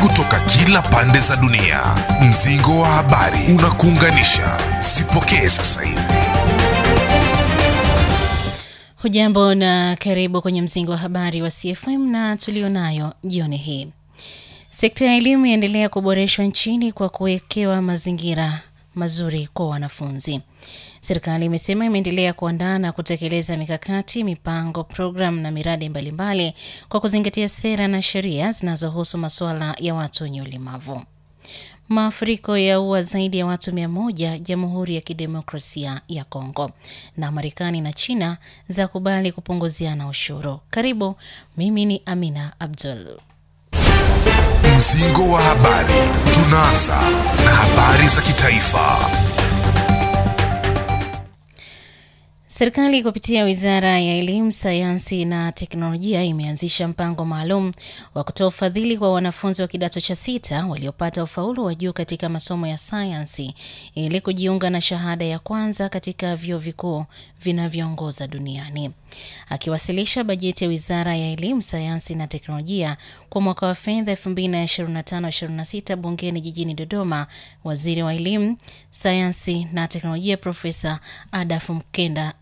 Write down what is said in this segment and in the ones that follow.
kutoka kila pande za dunia. Mzingo wa habari unakuunganisha. Zipokee sasa hivi. Hujambo na karibu kwenye mzingo wa habari wa CFM na tulionayo jioni hii. Sekta ya elimu inaendelea kuboreshwa nchini kwa kuwekewa mazingira mazuri kwa wanafunzi. Serikali imesema imeendelea kuandaa na kutekeleza mikakati, mipango, program na miradi mbalimbali kwa kuzingatia sera na sheria zinazohusu masuala ya watu wenye ulemavu. Mafuriko yaua zaidi ya watu 100 Jamhuri ya Kidemokrasia ya Kongo, na Marekani na China za kubali kupunguziana ushuru. Karibu, mimi ni Amina Abdul. Mzingo wa habari, tunaanza na habari za kitaifa. Serikali kupitia Wizara ya Elimu, Sayansi na Teknolojia imeanzisha mpango maalum wa kutoa ufadhili kwa wanafunzi wa kidato cha 6 waliopata ufaulu wa juu katika masomo ya sayansi ili kujiunga na shahada ya kwanza katika vyuo vikuu vinavyoongoza duniani. Akiwasilisha bajeti ya Wizara ya Elimu, Sayansi na Teknolojia kwa mwaka wa fedha 2025-26 bungeni jijini Dodoma, Waziri wa Elimu, Sayansi na Teknolojia Profesa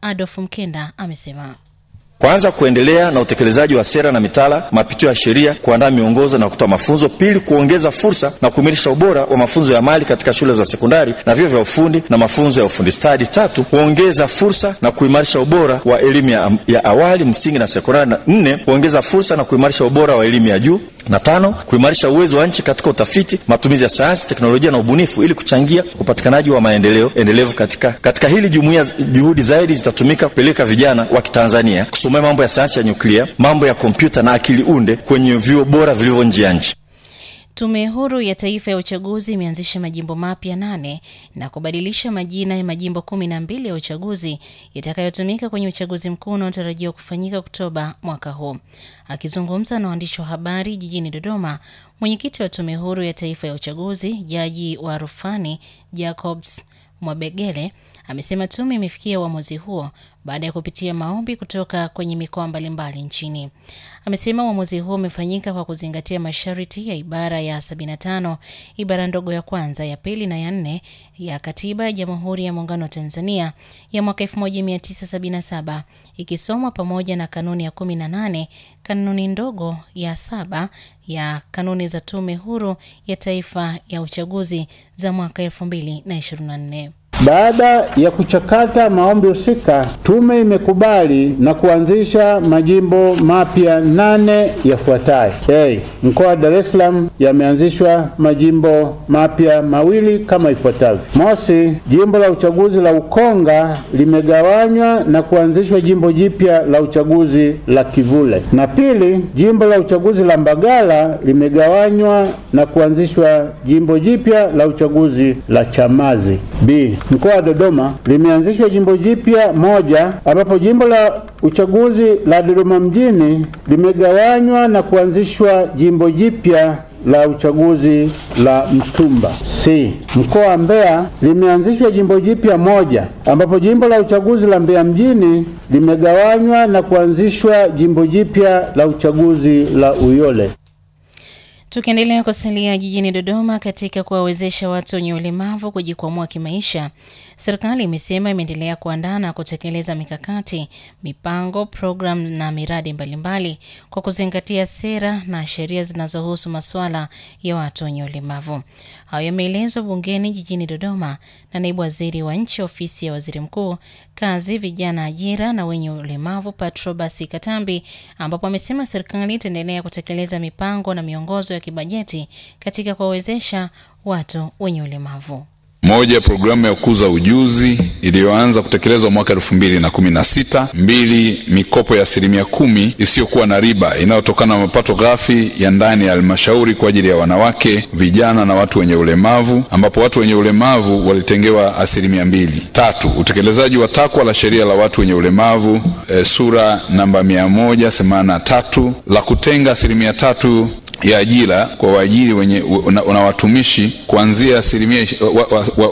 Adolf Mkenda amesema: kwanza, kuendelea na utekelezaji wa sera na mitaala, mapitio ya sheria, kuandaa miongozo na kutoa mafunzo. Pili, kuongeza fursa na kuimarisha ubora wa mafunzo ya amali katika shule za sekondari na vyuo vya ufundi na mafunzo ya ufundi stadi. Tatu, kuongeza fursa na kuimarisha ubora wa elimu ya awali, msingi na sekondari. Na 4, kuongeza fursa na kuimarisha ubora wa elimu ya juu. Na 5, kuimarisha uwezo wa nchi katika utafiti, matumizi ya sayansi, teknolojia na ubunifu ili kuchangia upatikanaji wa maendeleo endelevu katika hili jumuiya. Juhudi zaidi zitatumika kupeleka vijana wa Kitanzania kusomea mambo ya sayansi ya nyuklia, mambo ya kompyuta na akili unde kwenye vyuo bora vilivyo nje ya nchi. Tume Huru ya Taifa ya Uchaguzi imeanzisha majimbo mapya 8 na kubadilisha majina ya majimbo 12 ya uchaguzi yatakayotumika kwenye uchaguzi mkuu unaotarajiwa kufanyika Oktoba mwaka huu. Akizungumza na waandishi wa habari jijini Dodoma, mwenyekiti wa Tume Huru ya Taifa ya Uchaguzi, Jaji wa Rufani Jacobs Mwabegele, amesema tume imefikia uamuzi huo baada ya kupitia maombi kutoka kwenye mikoa mbalimbali nchini. Amesema uamuzi huo umefanyika kwa kuzingatia masharti ya ibara ya 75, ibara ndogo ya kwanza, ya pili na ya 4 ya Katiba ya Jamhuri ya Muungano wa Tanzania ya mwaka 1977, ikisomwa pamoja na kanuni ya 18, kanuni ndogo ya 7 ya kanuni za Tume Huru ya Taifa ya Uchaguzi za mwaka 2024. Baada ya kuchakata maombi husika, tume imekubali na kuanzisha majimbo mapya 8 yafuatayo. Mkoa wa Dar es Salaam yameanzishwa majimbo mapya 2 kama ifuatavyo. Mosi, jimbo la uchaguzi la Ukonga limegawanywa na kuanzishwa jimbo jipya la uchaguzi la Kivule. Na pili, jimbo la uchaguzi la Mbagala limegawanywa na kuanzishwa jimbo jipya la uchaguzi la Chamazi. Mkoa wa Dodoma limeanzishwa jimbo jipya 1 ambapo jimbo la uchaguzi la Dodoma mjini limegawanywa na kuanzishwa jimbo jipya la uchaguzi la Mtumba. Mkoa wa Mbeya limeanzishwa jimbo jipya 1 ambapo jimbo la uchaguzi la Mbeya mjini limegawanywa na kuanzishwa jimbo jipya la uchaguzi la Uyole. Tukiendelea kusalia jijini Dodoma katika kuwawezesha watu wenye ulemavu kujikwamua kimaisha, serikali imesema imeendelea kuandaa na kutekeleza mikakati, mipango, program na miradi mbalimbali kwa kuzingatia sera na sheria zinazohusu masuala ya watu wenye ulemavu. Hayo yameelezwa bungeni jijini Dodoma na naibu waziri wa nchi ofisi ya waziri mkuu, kazi, vijana, ajira na wenye ulemavu Patrobas Katambi, ambapo amesema serikali itaendelea kutekeleza mipango na miongozo ya kibajeti katika kuwawezesha watu wenye ulemavu. Moja, programu ya kukuza ujuzi iliyoanza kutekelezwa mwaka 2016. 2, mikopo ya 10% isiyokuwa na riba inayotokana na mapato ghafi ya ndani ya halmashauri kwa ajili ya wanawake, vijana na watu wenye ulemavu, ambapo watu wenye ulemavu walitengewa 2%. 3, utekelezaji wa takwa la sheria la watu wenye ulemavu sura namba 183 la kutenga 3% ya ajira kwa waajiri wenye na watumishi kuanzia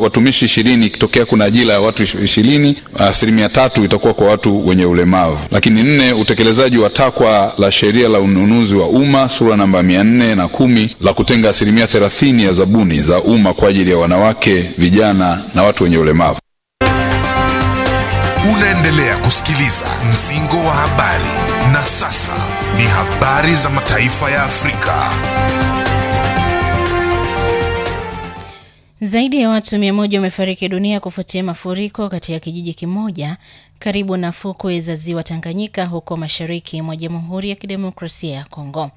watumishi 20 kitokea kuna ajira ya watu 20, 3% itakuwa kwa watu wenye ulemavu. Lakini 4, utekelezaji wa takwa la sheria la ununuzi wa umma sura namba 410 la kutenga 30% ya zabuni za umma kwa ajili ya wanawake, vijana na watu wenye ulemavu. Unaendelea kusikiliza Mzingo wa Habari, na sasa ni habari za mataifa ya Afrika. Zaidi ya watu 100 wamefariki dunia kufuatia mafuriko katika kijiji kimoja karibu na fukwe za ziwa Tanganyika huko mashariki mwa Jamhuri ya Kidemokrasia ya Kongo.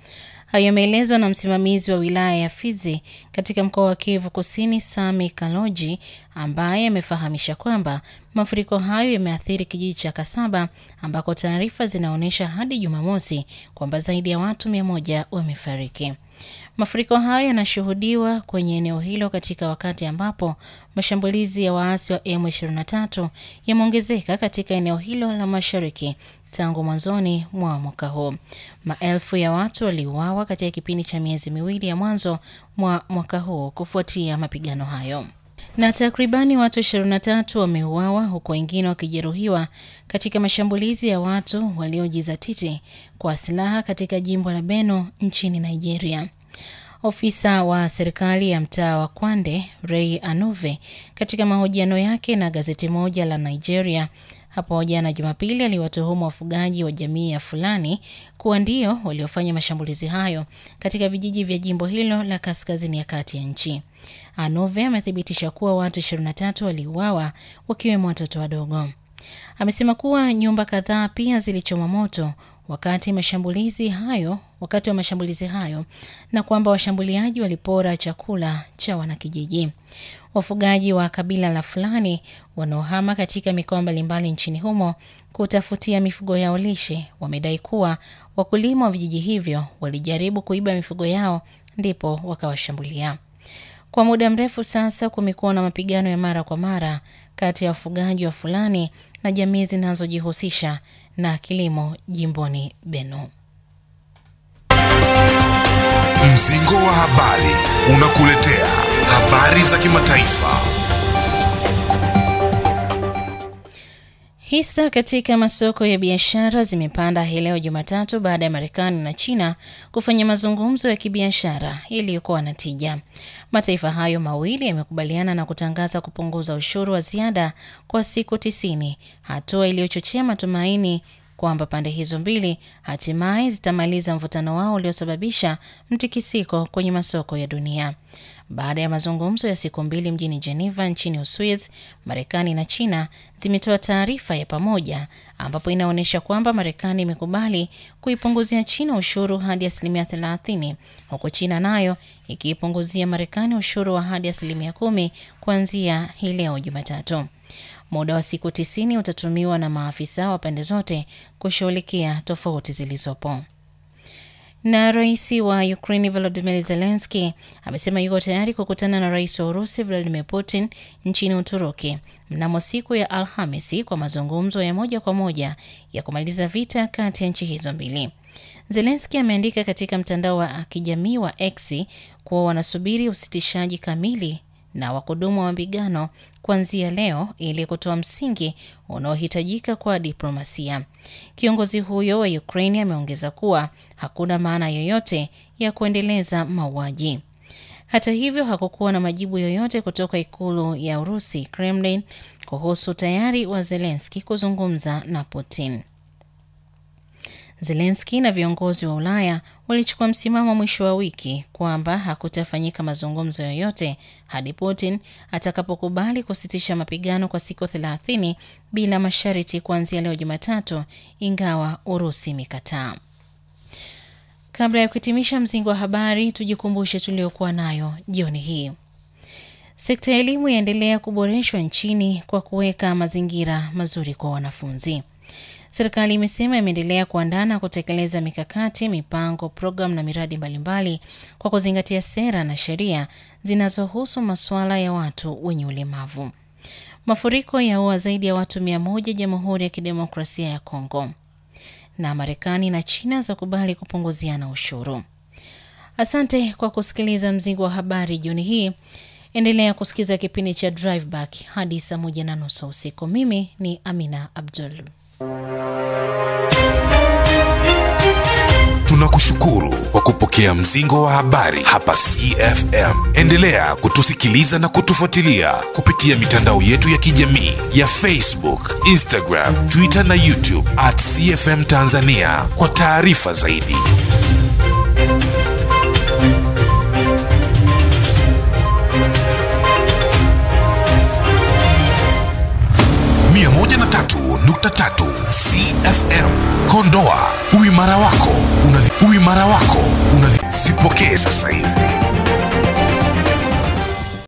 Hayo yameelezwa na msimamizi wa wilaya ya Fizi katika mkoa wa Kivu Kusini, Sami Kaloji, ambaye amefahamisha kwamba mafuriko hayo yameathiri kijiji cha Kasaba ambako taarifa zinaonyesha hadi Jumamosi kwamba zaidi ya watu 100 wamefariki. Mafuriko hayo yanashuhudiwa kwenye eneo hilo katika wakati ambapo mashambulizi ya waasi wa M23 yameongezeka katika eneo hilo la mashariki tangu mwanzoni mwa mwaka huu. Maelfu ya watu waliuawa katika kipindi cha miezi miwili ya mwanzo mwa mwaka huu kufuatia mapigano hayo. Na takribani watu 23 wameuawa huku wengine wakijeruhiwa katika mashambulizi ya watu waliojizatiti kwa silaha katika jimbo la Benno nchini Nigeria. Ofisa wa serikali ya mtaa wa Kwande, Ray Anuve, katika mahojiano yake na gazeti moja la Nigeria hapo jana Jumapili, aliwatuhumu wafugaji wa jamii ya Fulani kuwa ndio waliofanya mashambulizi hayo katika vijiji vya jimbo hilo la kaskazini ya kati ya nchi. Anuve amethibitisha kuwa watu 23 waliuawa wakiwemo watoto wadogo. Amesema kuwa nyumba kadhaa pia zilichomwa moto wakati wa mashambulizi hayo na kwamba washambuliaji walipora chakula cha wanakijiji. Wafugaji wa kabila la Fulani wanaohama katika mikoa mbalimbali nchini humo kutafutia mifugo yao lishe wamedai kuwa wakulima wa vijiji hivyo walijaribu kuiba mifugo yao ndipo wakawashambulia. Kwa muda mrefu sasa kumekuwa na mapigano ya mara kwa mara kati ya wafugaji wa Fulani na jamii zinazojihusisha na kilimo jimboni Benno. Mzingo wa Habari unakuletea habari za kimataifa. Hisa katika masoko ya biashara zimepanda hii leo Jumatatu baada ya Marekani na China kufanya mazungumzo ya kibiashara yaliyokuwa na tija. Mataifa hayo mawili yamekubaliana na kutangaza kupunguza ushuru wa ziada kwa siku 90, hatua iliyochochea matumaini kwamba pande hizo mbili hatimaye zitamaliza mvutano wao uliosababisha mtikisiko kwenye masoko ya dunia. Baada ya mazungumzo ya siku 2 mjini Geneva nchini Uswizi, Marekani na China zimetoa taarifa ya pamoja ambapo inaonyesha kwamba Marekani imekubali kuipunguzia China ushuru hadi 30%, huku China nayo ikiipunguzia Marekani ushuru wa hadi 10% kuanzia hii leo Jumatatu. Muda wa siku 90 utatumiwa na maafisa wa pande zote kushughulikia tofauti zilizopo. Na rais wa Ukraine Volodymyr Zelensky amesema yuko tayari kukutana na rais wa Urusi Vladimir Putin nchini Uturuki mnamo siku ya Alhamisi kwa mazungumzo ya moja kwa moja ya kumaliza vita kati ya nchi hizo mbili. Zelensky ameandika katika mtandao wa kijamii wa X kuwa wanasubiri usitishaji kamili na wakudumu wa mapigano kuanzia leo ili kutoa msingi unaohitajika kwa diplomasia. Kiongozi huyo wa Ukraine ameongeza kuwa hakuna maana yoyote ya kuendeleza mauaji. Hata hivyo, hakukuwa na majibu yoyote kutoka ikulu ya Urusi, Kremlin, kuhusu tayari wa Zelensky kuzungumza na Putin. Zelensky na viongozi wa Ulaya walichukua msimamo mwisho wa wiki kwamba hakutafanyika mazungumzo yoyote hadi Putin atakapokubali kusitisha mapigano kwa siku 30 bila masharti kuanzia leo Jumatatu, ingawa Urusi imekataa. Kabla ya kuhitimisha mzingo wa habari, tujikumbushe tuliokuwa nayo jioni hii. Sekta ya elimu yaendelea kuboreshwa nchini kwa kuweka mazingira mazuri kwa wanafunzi. Serikali imesema imeendelea kuandaa na kutekeleza mikakati, mipango, programu na miradi mbalimbali kwa kuzingatia sera na sheria zinazohusu masuala ya watu wenye ulemavu. Mafuriko yaua zaidi ya watu 100 Jamhuri ya Kidemokrasia ya Kongo. Na Marekani na China zakubali kupunguziana ushuru. Asante kwa kusikiliza Mzingo wa Habari jioni hii. Endelea kusikiza kipindi cha Drive Back hadi saa 1:30 usiku. Mimi ni Amina Abdul. Tunakushukuru kwa kupokea Mzingo wa Habari hapa CFM. Endelea kutusikiliza na kutufuatilia kupitia mitandao yetu ya kijamii ya Facebook, Instagram, Twitter na YouTube @CFM Tanzania kwa taarifa zaidi. 103.3 CFM Kondoa. Uimara wako unazipokea sasa hivi.